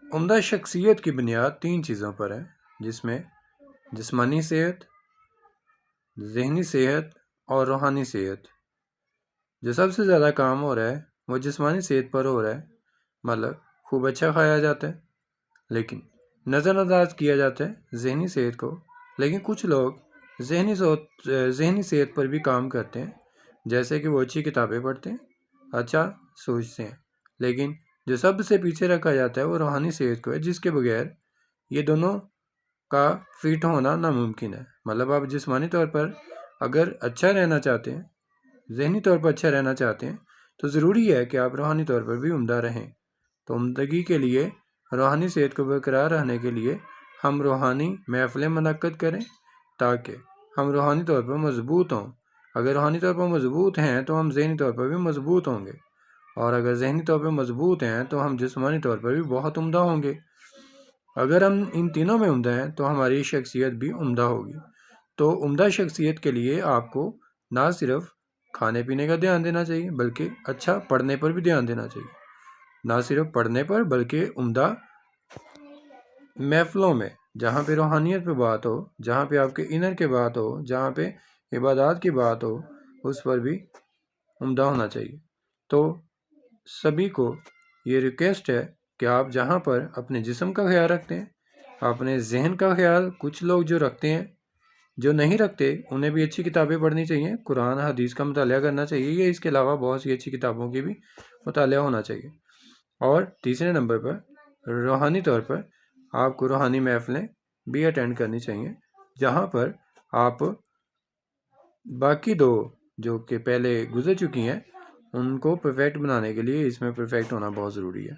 عمدہ شخصیت کی بنیاد 3 چیزوں پر ہے، جس میں جسمانی صحت، ذہنی صحت اور روحانی صحت۔ جو سب سے زیادہ کام ہو رہا ہے وہ جسمانی صحت پر ہو رہا ہے، مطلب خوب اچھا کھایا جاتا ہے، لیکن نظر انداز کیا جاتا ہے ذہنی صحت کو۔ لیکن کچھ لوگ ذہنی صحت پر بھی کام کرتے ہیں، جیسے کہ وہ اچھی کتابیں پڑھتے ہیں، اچھا سوچتے ہیں، لیکن جو سب سے پیچھے رکھا جاتا ہے وہ روحانی صحت کو ہے، جس کے بغیر یہ دونوں کا فٹ ہونا ناممکن ہے۔ مطلب آپ جسمانی طور پر اگر اچھا رہنا چاہتے ہیں، ذہنی طور پر اچھا رہنا چاہتے ہیں، تو ضروری ہے کہ آپ روحانی طور پر بھی عمدہ رہیں۔ تو عمدگی کے لیے، روحانی صحت کو برقرار رہنے کے لیے ہم روحانی محفلیں منعقد کریں تاکہ ہم روحانی طور پر مضبوط ہوں۔ اگر روحانی طور پر مضبوط ہیں تو ہم ذہنی طور پر بھی مضبوط ہوں گے، اور اگر ذہنی طور پر مضبوط ہیں تو ہم جسمانی طور پر بھی بہت عمدہ ہوں گے۔ اگر ہم ان تینوں میں عمدہ ہیں تو ہماری شخصیت بھی عمدہ ہوگی۔ تو عمدہ شخصیت کے لیے آپ کو نہ صرف کھانے پینے کا دھیان دینا چاہیے بلکہ اچھا پڑھنے پر بھی دھیان دینا چاہیے۔ نہ صرف پڑھنے پر بلکہ عمدہ محفلوں میں جہاں پہ روحانیت پہ بات ہو، جہاں پہ آپ کے انر کے بات ہو، جہاں پہ عبادات کی بات ہو، اس پر بھی عمدہ ہونا چاہیے۔ تو سبھی کو یہ ریکویسٹ ہے کہ آپ جہاں پر اپنے جسم کا خیال رکھتے ہیں، اپنے ذہن کا خیال کچھ لوگ جو رکھتے ہیں، جو نہیں رکھتے انہیں بھی اچھی کتابیں پڑھنی چاہیے، قرآن حدیث کا مطالعہ کرنا چاہیے، یا اس کے علاوہ بہت سی اچھی کتابوں کی بھی مطالعہ ہونا چاہیے۔ اور تیسرے نمبر پر روحانی طور پر آپ کو روحانی محفلیں بھی اٹینڈ کرنی چاہیے، جہاں پر آپ باقی دو جو کہ پہلے گزر چکی ہیں ان کو پرفیکٹ بنانے کے لیے اس میں پرفیکٹ ہونا بہت ضروری ہے۔